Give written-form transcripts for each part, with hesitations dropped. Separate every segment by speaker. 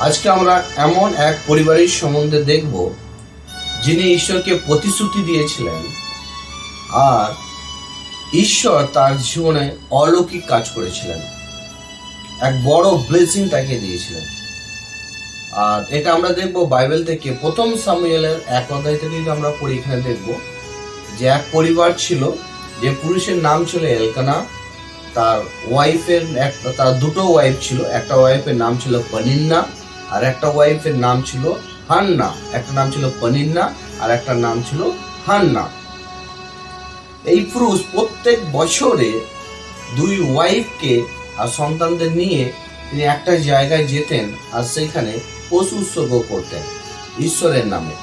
Speaker 1: আজকে আমরা এমন এক পরিবারের সম্বন্ধে দেখব যিনি ঈশ্বরকে প্রতিশ্রুতি দিয়েছিলেন আর ঈশ্বর তার জীবনে অলৌকিক কাজ করেছিলেন, এক বড় ব্লেসিং তাকে দিয়েছিলেন। আর এটা আমরা দেখব বাইবেল থেকে প্রথম সামুয়েলের 1 অধ্যায় থেকে যদি আমরা পড়ি, এখানে দেখব যে এক পরিবার ছিল, যে পুরুষের নাম ছিল এলকানা, তার দুটো ওয়াইফ ছিল। একটা ওয়াইফের নাম ছিল পনিন্না আর একটা ওয়াইফের নাম ছিল হান্না। একটা নাম ছিল পনিন্না আর একটা নাম ছিল হান্না। এই পুরুষ প্রত্যেক বছরে দুই ওয়াইফকে আর সন্তানদের নিয়ে তিনি একটা জায়গায় যেতেন আর সেখানে পশু উৎসর্গ করতেন ঈশ্বরের নামে।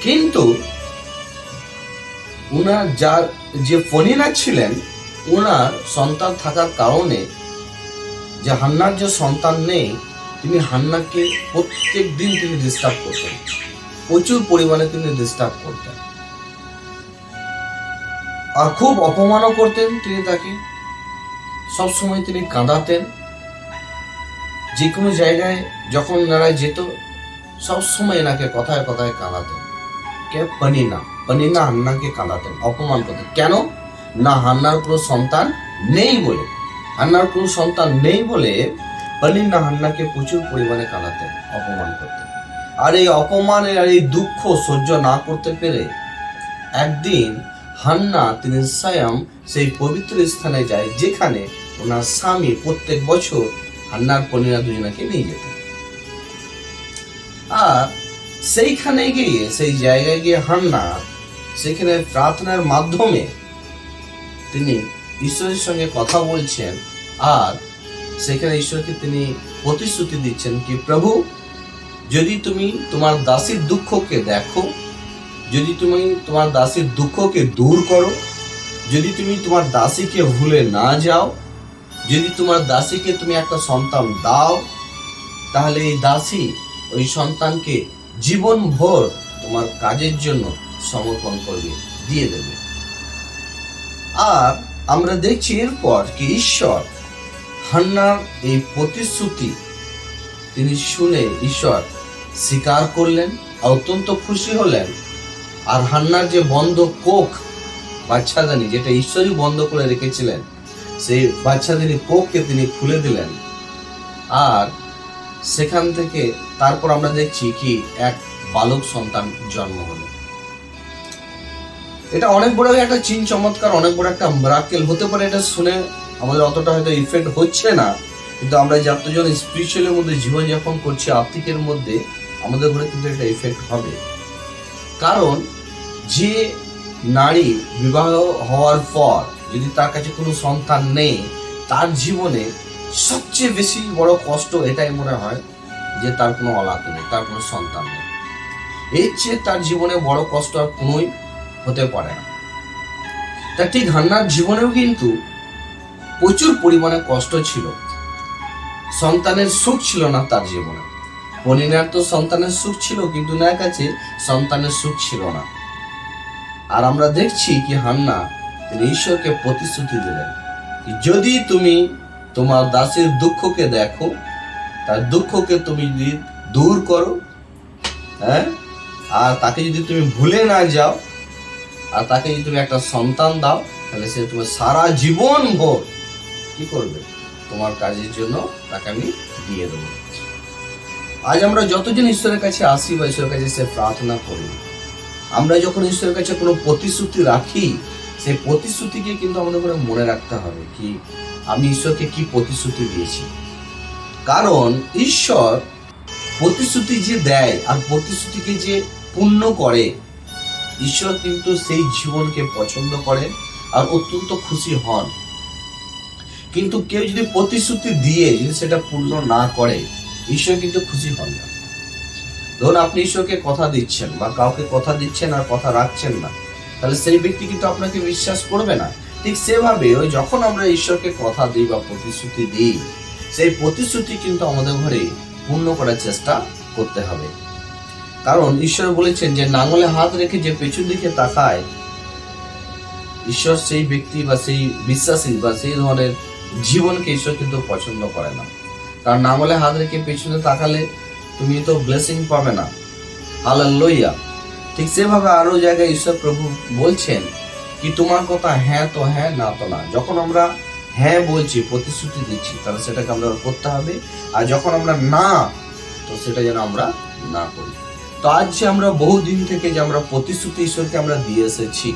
Speaker 1: কিন্তু উনার যে পনিনা ছিলেন, উনার সন্তান থাকার কারণে যে হান্নার যে সন্তান নেই, তিনি হান্নাকে প্রত্যেক দিন তিনি ডিস্টার্ব করতেন, প্রচুর পরিমাণে তিনি ডিস্টার্ব করতেন আর খুব অপমানও করতেন। তিনি তাকে সবসময় তিনি কাঁদাতেন। যে কোনো জায়গায় যখন এনারা যেত, সবসময় এনাকে কথায় কথায় কাঁদাতেন। কে? পনিনা হান্নাকে কাঁদাতেন, অপমান করতেন। কেন না? হান্নার কোনো সন্তান নেই বলে। হান্নার কোনো সন্তান নেই বলে পনিনা হান্নাকে প্রচুর পরিমাণে কাঁদাতেন, অপমান করতেন। আর এই অপমানের আর এই দুঃখ সহ্য না করতে পেরে একদিন হান্না তিনি স্বয়ং সেই পবিত্র স্থানে যায় যেখানে ওনার স্বামী প্রত্যেক বছর হান্নার পনিনা দুজনাকে নিয়ে যেতেন। আর সেইখানে গিয়ে, সেই জায়গায় গিয়ে হান্না সেখানে প্রার্থনার মাধ্যমে তিনি ঈশ্বরের সঙ্গে কথা বলছেন আর সেখানে ঈশ্বরকে তিনি প্রতিশ্রুতি দিচ্ছেন কি, প্রভু, যদি তুমি তোমার দাসীর দুঃখকে দেখো, যদি তুমি তোমার দাসীর দুঃখকে দূর করো, যদি তুমি তোমার দাসীকে ভুলে না যাও, যদি তোমার দাসীকে তুমি একটা সন্তান দাও, তাহলে এই দাসী ওই সন্তানকে জীবনভর তোমার কাজের জন্য সমর্পণ করবে, দিয়ে দেবে। আর আমরা দেখছি এরপর কি ঈশ্বর হান্নার এই প্রতিশ্রুতি তিনি শুনে ঈশ্বর স্বীকার করলেন, অত্যন্ত খুশি হলেন। আর হান্নার যে বন্ধ কোখ বাচ্চাদানি, যেটা ঈশ্বরই বন্ধ করে রেখেছিলেন, সেই বাচ্চাদানি কোখকে তিনি খুলে দিলেন। আর সেখান থেকে তারপর আমরা দেখছি কি এক বালক সন্তান জন্ম হলো। এটা অনেক বড় একটা চিন চমৎকার, অনেক বড় একটা মিরাকেল হতে পারে। এটা শুনে আমাদের অতটা হয়তো ইফেক্ট হচ্ছে না, কিন্তু আমরা যতজন স্পিরিচুয়ালের মধ্যে জীবনযাপন করছি, আত্মিকের মধ্যে, আমাদের ঘরে কিন্তু একটা ইফেক্ট হবে। কারণ যে নারী বিবাহ হওয়ার পর যদি তার কাছে কোনো সন্তান নেই, তার জীবনে সবচেয়ে বেশি বড় কষ্ট এটাই মনে হয় যে তার কোনো অলাদ নেই, তার কোনো সন্তান নেই। এর চেয়ে তার জীবনে বড় কষ্ট আর কোনোই হতে পারে না। তা ঠিক হান্নার জীবনেও কিন্তু প্রচুর পরিমাণে কষ্ট ছিল, সন্তানের সুখ ছিল না তার জীবনে। পনিনার তো সন্তানের সুখ ছিল, কিন্তু ওনার কাছে সন্তানের সুখ ছিল না। আর আমরা দেখছি কি হান্না তিনি ঈশ্বরকে প্রতিশ্রুতি দিলেন, যদি তুমি তোমার দাসের দুঃখকে দেখো, তার দুঃখকে তুমি যদি দূর করো, হ্যাঁ, আর তাকে যদি তুমি ভুলে না যাও, আর তাকে যদি তুমি একটা সন্তান দাও, তাহলে সে তোমার সারা জীবন ভোর কি করবে? তোমার কাজের জন্য তাকে আমি দিয়ে দেবো। আজ আমরা যতজন ঈশ্বরের কাছে আসি বা ঈশ্বরের কাছে সে প্রার্থনা করি, আমরা যখন ঈশ্বরের কাছে কোনো প্রতিশ্রুতি রাখি, সেই প্রতিশ্রুতিকে কিন্তু আমাদের করে মনে রাখতে হবে কি আমি ঈশ্বরকে কি প্রতিশ্রুতি দিয়েছি। কারণ ঈশ্বর প্রতিশ্রুতি যে দেয় আর প্রতিশ্রুতিকে যে পূর্ণ করে, ঈশ্বর কিন্তু সেই জীবনকে পছন্দ করেন আর অত্যন্ত খুশি হন। কিন্তু কেউ যদি প্রতিশ্রুতি দিয়ে যদি সেটা পূর্ণ না করে, ঈশ্বর কিন্তু খুশি হন না। ধরুন আপনি ঈশ্বরকে কথা দিচ্ছেন বা কাউকে কথা দিচ্ছেন আর কথা রাখছেন না, তাহলে সেই ব্যক্তি কিন্তু আপনাকে বিশ্বাস করবে না। ঠিক সেভাবে ওই যখন আমরা ঈশ্বরকে কথা দিই বা প্রতিশ্রুতি দিই, সেই প্রতিশ্রুতি কিন্তু আমাদের ঘরে পূর্ণ করার চেষ্টা করতে হবে। কারণ ঈশ্বর বলেছেন যে নাঙলে হাত রেখে যে পেছন দিকে তাকায়, ঈশ্বর সেই ব্যক্তি বা সেই বিশ্বাসী বা সেই ধরনের জীবনকে ঈশ্বর কিন্তু পছন্দ করে না। কারণ নামালে হাত রেখে পেছনে তাকালে তুমি তো ব্লেসিং পাবে না। হালেলুয়া। ঠিক সেভাবে আরো জায়গায় ঈশ্বর প্রভু বলছেন কি তোমার কথা হ্যাঁ তো হ্যাঁ, না তো না। যখন আমরা হ্যাঁ বলছি, প্রতিশ্রুতি দিচ্ছি, তাহলে সেটাকে আমরা করতে হবে। আর যখন আমরা না, তো সেটা যেন আমরা না করি। তো আজ যে আমরা বহুদিন থেকে যে আমরা প্রতিশ্রুতি ঈশ্বরকে আমরা দিয়ে এসেছি,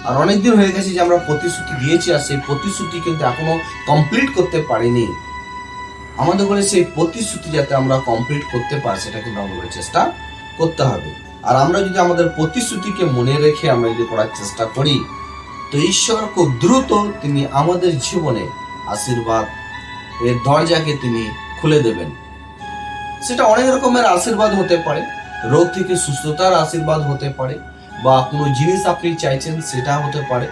Speaker 1: আর অনেকদিন হয়ে গেছে যে আমরা প্রতিশ্রুতি দিয়েছি, আর সেই প্রতিশ্রুতি কিন্তু এখনো কমপ্লিট করতে পারিনি। আমাদের করে সেই প্রতিশ্রুতি যাতে আমরা কমপ্লিট করতে পারি, সেটা কিন্তু আমাদের চেষ্টা করতে হবে। আর আমরা যদি আমাদের প্রতিশ্রুতিকে মনে রেখে আমরা যদি করার চেষ্টা করি, তো ঈশ্বর খুব দ্রুত তিনি আমাদের জীবনে আশীর্বাদ এর দরজাকে তিনি খুলে দেবেন। সেটা অনেক রকমের আশীর্বাদ হতে পারে, রোগ থেকে সুস্থতার আশীর্বাদ হতে পারে, বা কোনো জিনিস আপনি চাইছেন সেটা হতে পারে,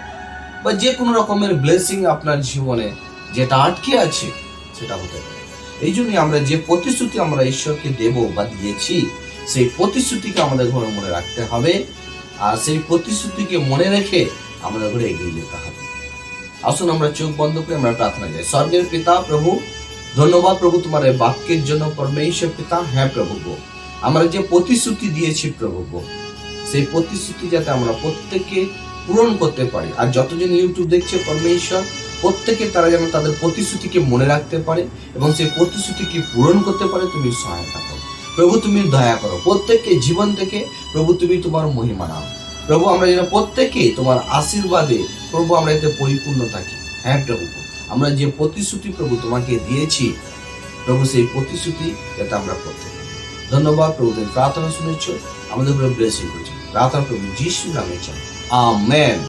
Speaker 1: বা যে কোনো রকমের ব্লেসিং আপনার জীবনে যেটা আটকে আছে সেটা হতে পারে। এই জন্যই আমরা যে প্রতিশ্রুতি আমরা ঈশ্বরকে দেব বা দিয়েছি, সেই প্রতিশ্রুতিকে আমাদের ঘরে মনে রাখতে হবে, আর সেই প্রতিশ্রুতিকে মনে রেখে আমাদের ঘরে এগিয়ে যেতে হবে। আসুন আমরা চোখ বন্ধ করে আমরা প্রার্থনা যাই। স্বর্গের পিতা প্রভু, ধন্যবাদ প্রভু তোমার এই বাক্যের জন্য। পরমেশ্বর পিতা, হ্যাঁ প্রভু গো, আমরা যে প্রতিশ্রুতি দিয়েছি প্রভু গো, সেই প্রতিশ্রুতি যাতে আমরা প্রত্যেকে পূরণ করতে পারি। আর যতজন ইউটিউব দেখছে পরমেশ্বর, প্রত্যেকে তারা যেন তাদের প্রতিশ্রুতিকে মনে রাখতে পারে এবং সেই প্রতিশ্রুতিকে পূরণ করতে পারে। তুমি সহায়তা করো প্রভু, তুমি দয়া করো প্রত্যেককে জীবন থেকে প্রভু, তুমি তোমার মহিমা নাও প্রভু। আমরা যেন প্রত্যেকে তোমার আশীর্বাদে প্রভু আমরা এতে পরিপূর্ণ থাকি। হ্যাঁ প্রভু, আমরা যে প্রতিশ্রুতি প্রভু তোমাকে দিয়েছি প্রভু, সেই প্রতিশ্রুতি যাতে আমরা করতে পারি। ধন্যবাদ প্রভু, তুমি প্রার্থনা শুনেছ, আমাদের উপরে ব্লেসিং করছি। প্রার্থনা প্রভু যিশু নামে চাই, আমেন।